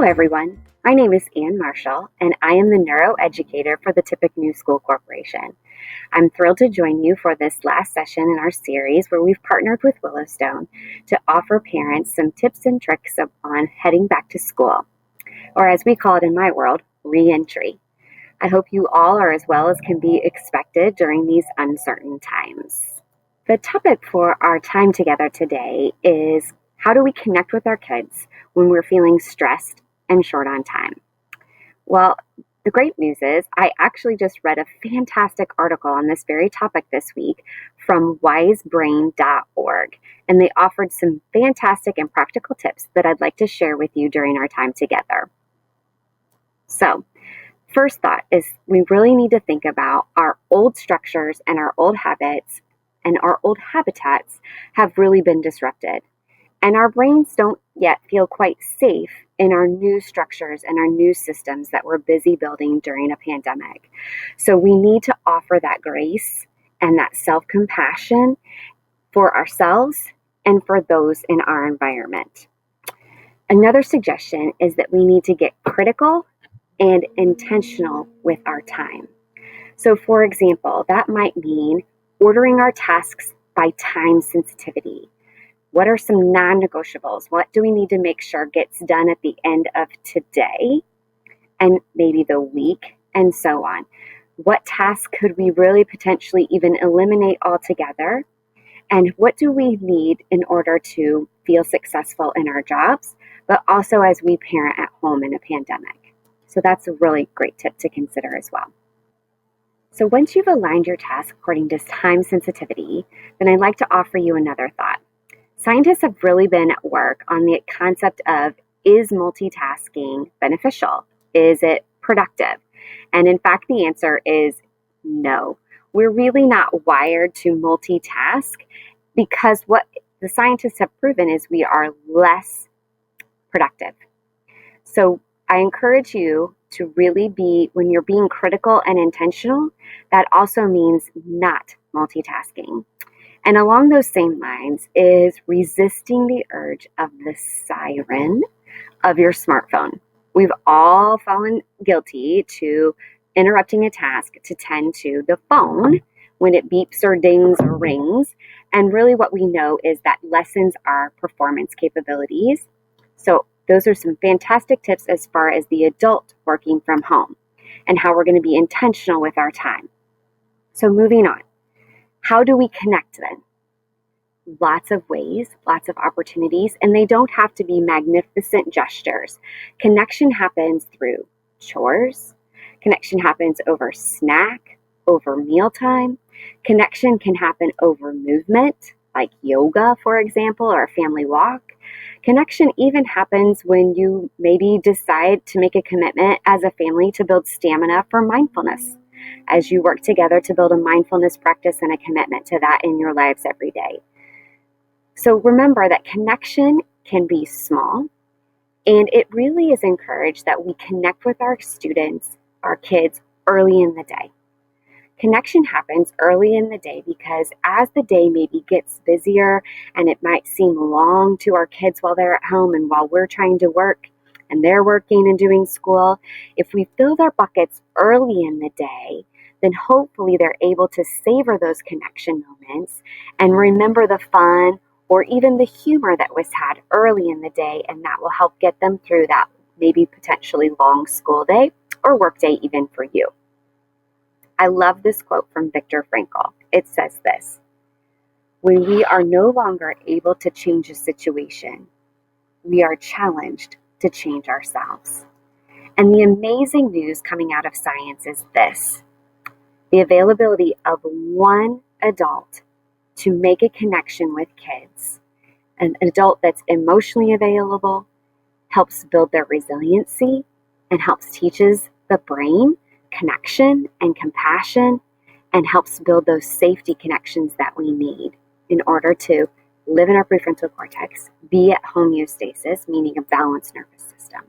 Hello everyone, my name is Ann Marshall and I am the Neuro Educator for the Tippecanoe New School Corporation. I'm thrilled to join you for this last session in our series where we've partnered with Willowstone to offer parents some tips and tricks on heading back to school, or as we call it in my world, re-entry. I hope you all are as well as can be expected during these uncertain times. The topic for our time together today is how do we connect with our kids when we're feeling stressed and short on time? Well, the great news is I actually just read a fantastic article on this very topic this week from wisebrain.org, and they offered some fantastic and practical tips that I'd like to share with you during our time together. So, first thought is we really need to think about our old structures and our old habits and our old habitats have really been disrupted. And our brains don't yet feel quite safe in our new structures and our new systems that we're busy building during a pandemic. So we need to offer that grace and that self-compassion for ourselves and for those in our environment. Another suggestion is that we need to get critical and intentional with our time. So for example, that might mean ordering our tasks by time sensitivity. What are some non-negotiables? What do we need to make sure gets done at the end of today and maybe the week and so on? What tasks could we really potentially even eliminate altogether? And what do we need in order to feel successful in our jobs, but also as we parent at home in a pandemic? So that's a really great tip to consider as well. So once you've aligned your task according to time sensitivity, then I'd like to offer you another thought. Scientists have really been at work on the concept of, is multitasking beneficial? Is it productive? And in fact, the answer is no. We're really not wired to multitask because what the scientists have proven is we are less productive. So I encourage you to really be, when you're being critical and intentional, that also means not multitasking. And along those same lines is resisting the urge of the siren of your smartphone. We've all fallen guilty to interrupting a task to tend to the phone when it beeps or dings or rings. And really what we know is that lessens our performance capabilities. So those are some fantastic tips as far as the adult working from home and how we're going to be intentional with our time. So moving on. How do we connect then? Lots of ways, lots of opportunities, and they don't have to be magnificent gestures. Connection happens through chores. Connection happens over snack, over mealtime. Connection can happen over movement, like yoga, for example, or a family walk. Connection even happens when you maybe decide to make a commitment as a family to build stamina for mindfulness, as you work together to build a mindfulness practice and a commitment to that in your lives every day. So remember that connection can be small, and it really is encouraged that we connect with our students, our kids, early in the day. Connection happens early in the day because as the day maybe gets busier and it might seem long to our kids while they're at home and while we're trying to work and they're working and doing school, if we fill their buckets early in the day, then hopefully they're able to savor those connection moments and remember the fun or even the humor that was had early in the day, and that will help get them through that maybe potentially long school day or work day even for you. I love this quote from Viktor Frankl. It says this: when we are no longer able to change a situation, we are challenged to change ourselves. And the amazing news coming out of science is this: the availability of one adult to make a connection with kids, an adult that's emotionally available, helps build their resiliency and helps teaches the brain connection and compassion and helps build those safety connections that we need in order to live in our prefrontal cortex, be at homeostasis, meaning a balanced nervous system.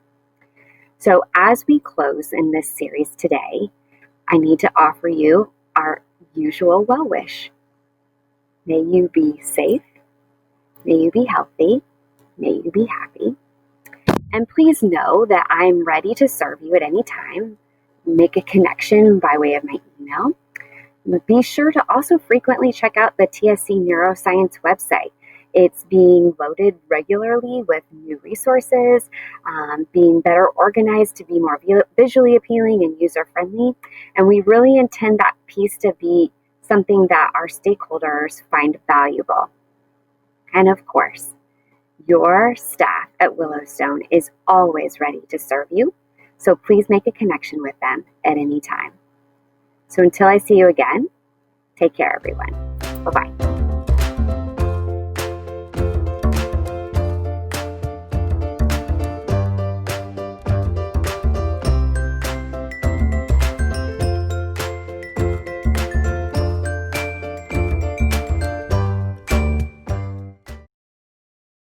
So as we close in this series today, I need to offer you our usual well wish. May you be safe. May you be healthy. May you be happy. And please know that I'm ready to serve you at any time. Make a connection by way of my email. Be sure to also frequently check out the TSC Neuroscience website. It's being loaded regularly with new resources, being better organized to be more visually appealing and user-friendly. And we really intend that piece to be something that our stakeholders find valuable. And of course, your staff at Willowstone is always ready to serve you, so please make a connection with them at any time. So until I see you again, take care, everyone. Bye-bye.